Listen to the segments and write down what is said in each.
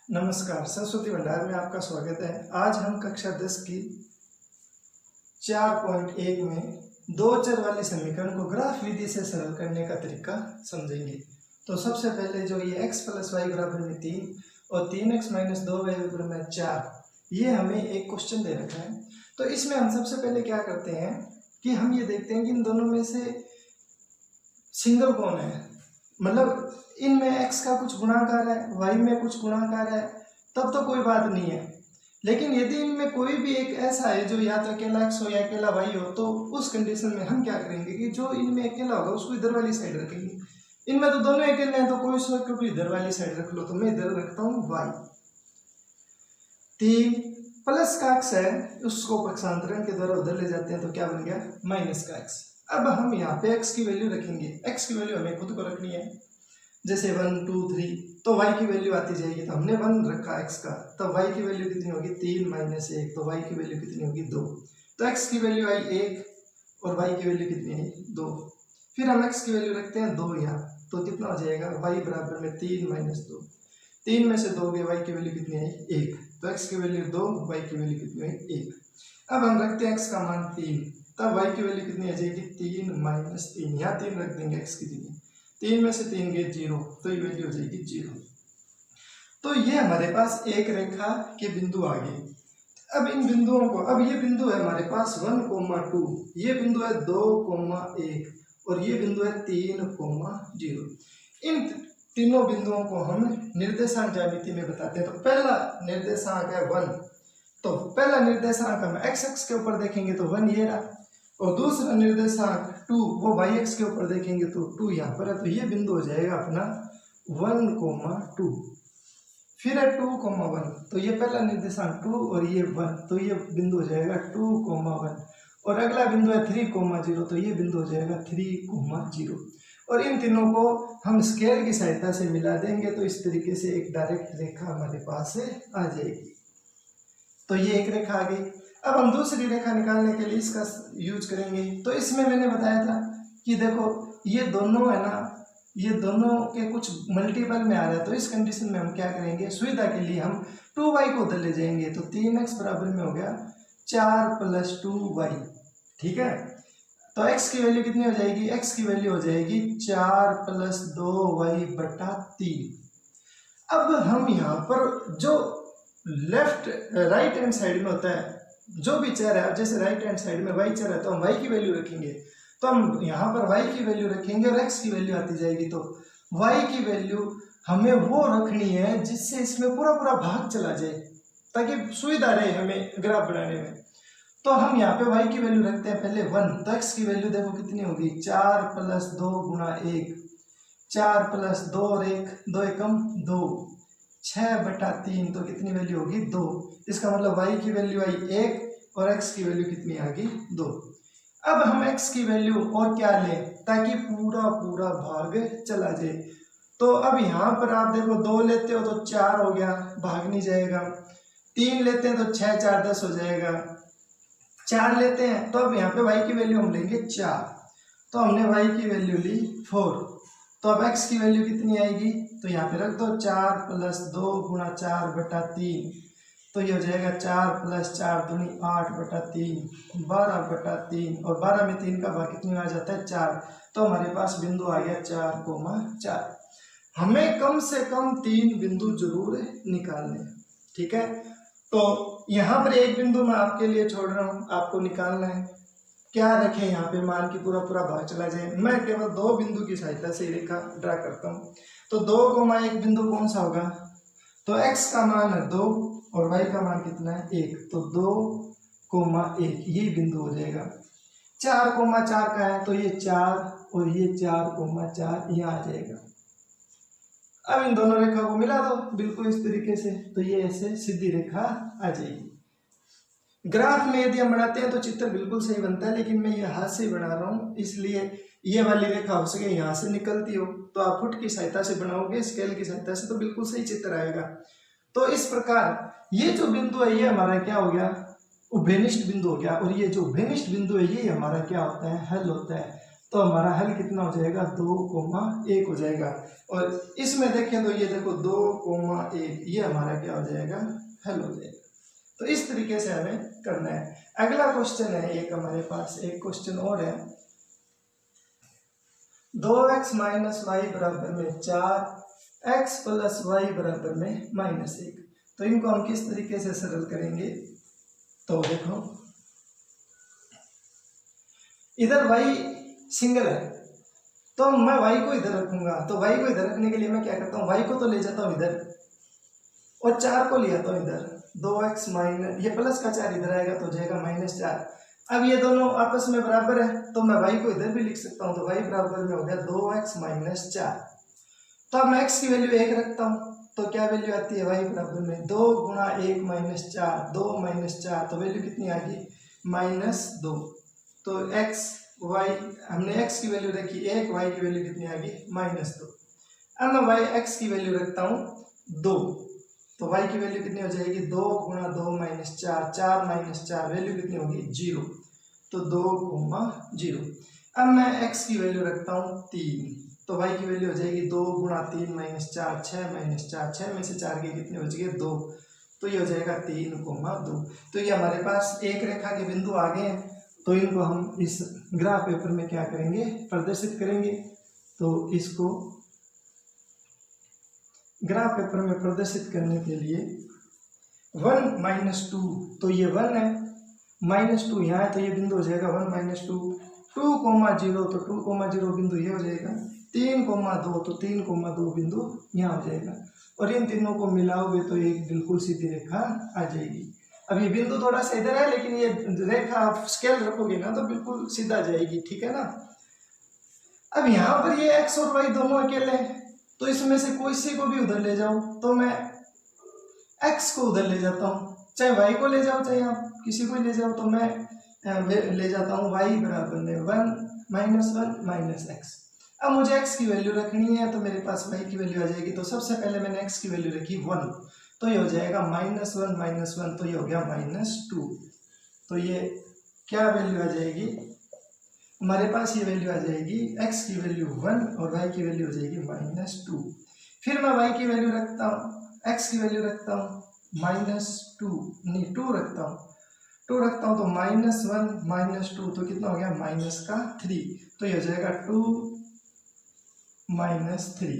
नमस्कार, सरस्वती भंडार में आपका स्वागत है। आज हम कक्षा 10 की 4.1 में दो चर वाले समीकरण को ग्राफ विधि से सरल करने का तरीका समझेंगे। तो सबसे पहले जो ये x + y = 3 और 3x - 2y = 4, ये हमें एक क्वेश्चन दे रखा है। तो इसमें हम सबसे पहले क्या करते हैं कि हम ये देखते हैं कि इन दोनों में से सिंगल कौन है, मतलब इनमें x का कुछ गुणाकार है, y में कुछ गुणाकार है, तब तो कोई बात नहीं है। लेकिन यदि इनमें कोई भी एक ऐसा है जो या तो अकेला x हो या अकेला y हो, तो उस कंडीशन में हम क्या करेंगे कि जो इनमें अकेला होगा उसको इधर वाली साइड रखेंगे। इनमें तो दोनों अकेले हैं तो कोई क्योंकि इधर वाली साइड रख लो, तो मैं इधर रखता हूँ y। 3 प्लस का x है, उसको पक्षांतरण के द्वारा उधर ले जाते हैं तो क्या बन गया माइनस का x। अब हम यहाँ पे x की वैल्यू रखेंगे, x की वैल्यू हमें खुद को रखनी है, जैसे 1 2 3, तो y की वैल्यू आती जाएगी। तो हमने 1 रखा x का, तो y की वैल्यू कितनी होगी 3 - 1, तो y की वैल्यू कितनी होगी 2। तो x की वैल्यू आई 1 और y की वैल्यू कितनी है 2। फिर हम x की वैल्यू रखते हैं 2 यहाँ, तो कितना हो जाएगा y = 3 - 2। 3 में से 2 गए, y की वैल्यू कितनी है 1, तो x की वैल्यू 2, y की वैल्यू कितनी है 1। अब हम रखते हैं x का मान 3, तब y की वैल्यू कितनी आ जाएगी 3 - 3, यहाँ 3 रख देंगे, x कितनी 3 में से 3 गए 0, तो ये वैल्यू हो जाएगी 0। तो ये हमारे पास एक रेखा के बिंदु आ गए। अब इन बिंदुओं को, अब ये बिंदु है हमारे पास 1, 2, ये बिंदु है 2, 1 और ये बिंदु है 3, 0। इन तीनों बिंदुओं को हम निर्देशांक ज्यामिति में बताते हैं। तो पहला निर्देशांक है 1, तो पहला निर्देशांक हम x अक्ष के ऊपर देखेंगे तो 1 ये रहा, और दूसरा निर्देशांक 2 वो y अक्ष के ऊपर देखेंगे तो 2 यहाँ पर है। तो ये बिंदु हो जाएगा अपना 1, 2। फिर है 2, 1, तो ये पहला निर्देशांक 2 और ये 1, तो ये बिंदु हो जाएगा 2, 1। और अगला बिंदु है 3, 0, तो ये बिंदु हो जाएगा 3, 0। और इन तीनों को हम स्केल की सहायता से मिला देंगे तो इस तरीके से एक डायरेक्ट रेखा हमारे पास आ जाएगी। तो ये एक रेखा आ गई। अब हम दूसरी रेखा निकालने के लिए इसका यूज करेंगे। तो इसमें मैंने बताया था कि देखो ये दोनों है ना, ये दोनों के कुछ मल्टीपल में आ रहा है, तो इस कंडीशन में हम क्या करेंगे, सुविधा के लिए हम 2y को उधर ले जाएंगे, तो 3x बराबर में हो गया 4 + 2y। ठीक है, तो x की वैल्यू कितनी हो जाएगी, x की वैल्यू हो जाएगी 4 + 2y/3। अब हम यहाँ पर जो लेफ्ट राइट हैंड साइड में होता है जो भी चर है, जैसे राइट हैंड साइड में y चर है तो हम y की वैल्यू रखेंगे, तो हम यहाँ पर y की वैल्यू रखेंगे और x की वैल्यू आती जाएगी। तो y की वैल्यू हमें वो रखनी है जिससे इसमें पूरा पूरा भाग चला जाए, ताकि सुविधा रहे हमें ग्राफ बनाने में। तो हम यहाँ पे y की वैल्यू रखते हैं पहले 1, तो x की वैल्यू देखो कितनी होगी 4 + 2 × 1, 4 + 2 और 1, 2 एकम 2, 6/3, तो कितनी वैल्यू होगी 2। इसका मतलब y की वैल्यू आई 1 और x की वैल्यू कितनी आ गई 2। अब हम x की वैल्यू और क्या लें ताकि पूरा पूरा भाग चला जाए। तो अब यहाँ पर आप देखो 2 लेते हो तो 4 हो गया, भाग नहीं जाएगा। 3 लेते हैं तो 6 4 10 हो जाएगा। 4 लेते हैं तो अब यहाँ पे y की वैल्यू हम लेंगे 4, तो हमने y की वैल्यू ली 4। तो अब x की वैल्यू कितनी आएगी, तो यहाँ पे रख दो 4 + 2 × 4/3, तो ये हो जाएगा 4 + 4 दूनी 8/3, 12/3, और 12 में 3 का भाग कितनी आ जाता है 4। तो हमारे पास बिंदु आ गया 4, 4। हमें कम से कम 3 बिंदु जरूर निकालने हैं। ठीक है, तो यहाँ पर एक बिंदु मैं आपके लिए छोड़ रहा हूँ, आपको निकालना है। क्या रखें यहाँ पे मान की पूरा पूरा भाग चला जाए, मैं केवल 2 बिंदु की सहायता से रेखा ड्रा करता हूँ। तो 2, 1 बिंदु कौन सा होगा, तो x का मान है 2 और y का मान कितना है 1, तो 2, 1 ये बिंदु हो जाएगा। 4, 4 का है तो ये 4 और ये 4, 4 यहाँ आ जाएगा। अब इन दोनों रेखा को मिला दो बिल्कुल इस तरीके से, तो ये ऐसे सीधी रेखा आ जाएगी। ग्राफ में यदि हम बनाते हैं तो चित्र बिल्कुल सही बनता है, लेकिन मैं ये हाथ से बना रहा हूँ, इसलिए ये वाली रेखा हो सके यहाँ से निकलती हो, तो आप फुट की सहायता से बनाओगे, स्केल की सहायता से, तो बिल्कुल सही चित्र आएगा। तो इस प्रकार ये जो बिंदु है ये हमारा क्या हो गया, उभयनिष्ठ बिंदु हो गया, और ये जो उभयनिष्ठ बिंदु है ये हमारा क्या होता है, हल होता है। तो हमारा हल कितना हो जाएगा 2,1 हो जाएगा। और इसमें देखें तो ये देखो 2,1 ये हमारा क्या हो जाएगा हल हो जाएगा। तो इस तरीके से हमें करना है। अगला क्वेश्चन है एक हमारे पास एक क्वेश्चन और है 2x माइनस वाई बराबर में 4 x प्लस वाई बराबर में -1। तो इनको हम किस तरीके से सरल करेंगे तो देखो इधर y सिंगल है तो मैं y को इधर रखूंगा। तो y को इधर रखने के लिए मैं क्या करता हूँ y को तो ले जाता हूँ इधर और 4 को ले आता हूँ इधर। 2x माइनस ये प्लस का 4 इधर आएगा तो हो जाएगा -4। अब ये दोनों आपस में बराबर है तो मैं y को इधर भी लिख सकता हूँ। तो y बराबर में हो गया 2x माइनस 4। तो अब मैं x की वैल्यू 1 रखता हूँ तो क्या वैल्यू आती है y बराबर में 2 गुणा 1 माइनस 4 2 माइनस 4 तो वैल्यू कितनी आ गई -2। तो x y हमने x की वैल्यू रखी 1 y की वैल्यू कितनी आ गई -2। अब मैं x की वैल्यू रखता हूँ 2 तो y की वैल्यू कितनी हो जाएगी 2 गुणा 2 माइनस 4 4 माइनस 4 वैल्यू कितनी होगी 0। तो 2,0। अब मैं x की वैल्यू रखता हूँ 3 तो y की वैल्यू हो जाएगी 2 गुणा 3 माइनस 4 6 माइनस 4 6 में से 4 के कितने बच गए 2। तो ये हो जाएगा 3,2। तो ये हमारे पास एक रेखा के बिंदु आ गए हैं। तो इनको हम इस ग्राफ पेपर में क्या करेंगे प्रदर्शित करेंगे। तो इसको ग्राफ पेपर में प्रदर्शित करने के लिए 1 - 2 तो ये 1 है -2 यहाँ है तो ये बिंदु हो जाएगा 1 - 2 2,0 तो 2,0 बिंदु ये हो जाएगा 3,2 तो 3,2 बिंदु यहाँ हो जाएगा। और इन तीनों को मिलाओगे तो एक बिल्कुल सीधी रेखा आ जाएगी। अब ये बिंदु थोड़ा सा इधर है लेकिन ये रेखा आप स्केल रखोगे ना तो बिल्कुल सीधा जाएगी, ठीक है ना। अब यहाँ पर ये x और y दोनों अकेले हैं तो इसमें से कोई से को भी उधर ले जाओ तो मैं x को उधर ले जाता हूँ, चाहे y को ले जाओ चाहे आप किसी को ले जाओ। तो मैं ले जाता हूँ y बराबर में 1 - 1 - x। अब मुझे x की वैल्यू रखनी है तो मेरे पास y की वैल्यू आ जाएगी। तो सबसे पहले मैंने x की वैल्यू रखी 1 तो ये हो जाएगा -1 - 1 तो ये हो गया -2। तो ये क्या वैल्यू आ जाएगी हमारे पास ये वैल्यू आ जाएगी x की वैल्यू 1 और y की वैल्यू हो जाएगी -2। फिर मैं y की वैल्यू रखता हूँ x की वैल्यू रखता हूँ -2 रखता हूँ 2 रखता हूँ तो -1 - 2 तो कितना हो गया -3 तो ये हो जाएगा 2 - 3।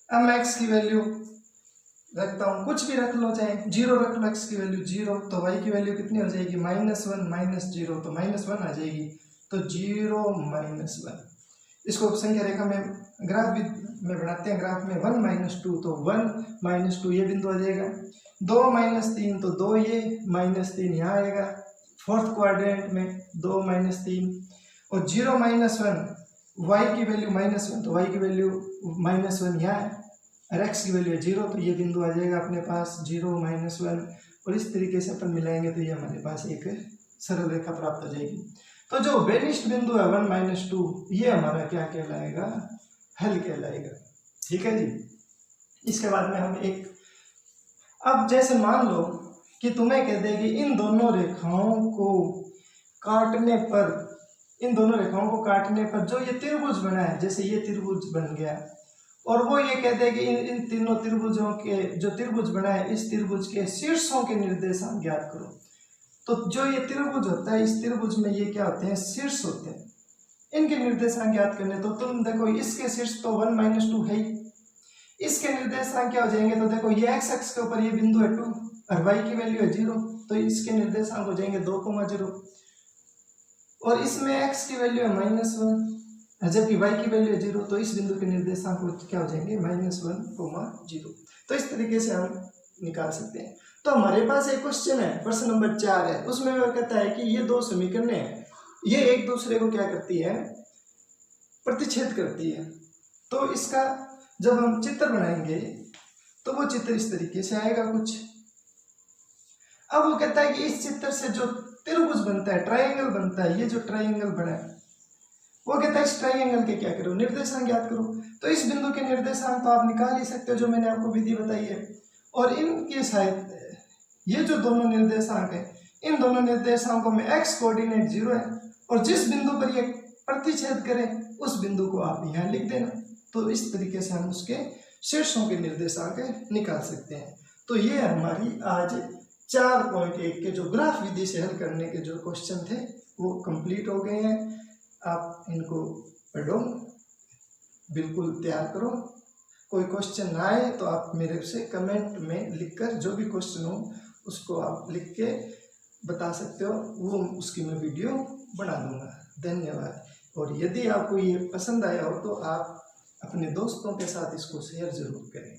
अब मैं x की वैल्यू रखता हूँ कुछ भी रख लो चाहे 0 रख लो x की वैल्यू 0 तो y की वैल्यू कितनी हो जाएगी -1 - 0 तो -1 आ जाएगी। तो 0 - 1 इसको संख्या रेखा में ग्राफ भी में बनाते हैं। ग्राफ में 1 - 2 तो 1 - 2 ये बिंदु आ जाएगा। 2 - 3 तो 2 ये -3 यहाँ आएगा फोर्थ क्वाड्रेंट में 2 - 3 और 0 - 1 y की वैल्यू -1 तो y की वैल्यू -1 यहाँ है और x की वैल्यू 0 तो ये बिंदु आ जाएगा अपने पास 0 - 1 और इस तरीके से अपन मिलाएंगे तो ये हमारे पास एक सरल रेखा प्राप्त हो जाएगी। तो जो बेनिष्ठ बिंदु है 1 - 2 ये हमारा क्या कहलाएगा हल कहलाएगा, ठीक है जी। इसके बाद में हम एक अब जैसे मान लो कि तुम्हें कह दे कि इन दोनों रेखाओं को काटने पर जो ये त्रिभुज बना है जैसे ये त्रिभुज बन गया और वो ये कहते हैं कि इन तीनों त्रिभुजों के जो त्रिभुज बना है इस त्रिभुज के शीर्षों के निर्देशांक ज्ञात करो। तो जो ये त्रिभुज होता है इस त्रिभुज में ये क्या होते हैं शीर्ष होते हैं, इनके निर्देशांक ज्ञात करने। तो तुम देखो इसके शीर्ष तो 1 - 2 है ही, इसके निर्देशांक क्या हो जाएंगे तो देखो ये x अक्ष के ऊपर ये बिंदु है 2 और y की वैल्यू है 0 तो इसके निर्देशांक हो जाएंगे 2,0 और इसमें x की वैल्यू है -1 जबकि y की वैल्यू है 0 तो इस बिंदु के निर्देशांक क्या हो जाएंगे -1,0। तो इस तरीके से हम निकाल सकते हैं। तो हमारे पास एक क्वेश्चन है प्रश्न नंबर 4 है उसमें वह कहता है कि ये दो समीकरण है ये एक दूसरे को क्या करती है प्रतिच्छेद करती है। तो इसका जब हम चित्र बनाएंगे तो वो चित्र इस तरीके से आएगा कुछ। अब वो कहता है कि इस चित्र से जो त्रिभुज बनता है ट्रायंगल बनता है ये जो ट्रायंगल बना है वो कहता है इस ट्रायंगल के क्या करो निर्देशांक ज्ञात करो। तो इस बिंदु के निर्देशांक तो आप निकाल ही सकते हो जो मैंने आपको विधि बताई है और इनके शायद ये जो दोनों निर्देशांक है इन दोनों निर्देशांकों में x कोऑर्डिनेट 0 है और जिस बिंदु पर ये प्रतिच्छेद करें उस बिंदु को आप यहाँ लिख देना। तो इस तरीके से हम उसके शीर्षों के निर्देशांक निकाल सकते हैं। तो ये हमारी आज 4.1 के जो ग्राफ विधि से हल करने के जो क्वेश्चन थे वो कंप्लीट हो गए हैं। आप इनको पढ़ो, बिल्कुल तैयार करो। कोई क्वेश्चन ना आए तो आप मेरे से कमेंट में लिखकर जो भी क्वेश्चन हो उसको आप लिख के बता सकते हो, वो उसकी मैं वीडियो बना दूंगा। धन्यवाद। और यदि आपको ये पसंद आया हो तो आप अपने दोस्तों के साथ इसको शेयर जरूर करें।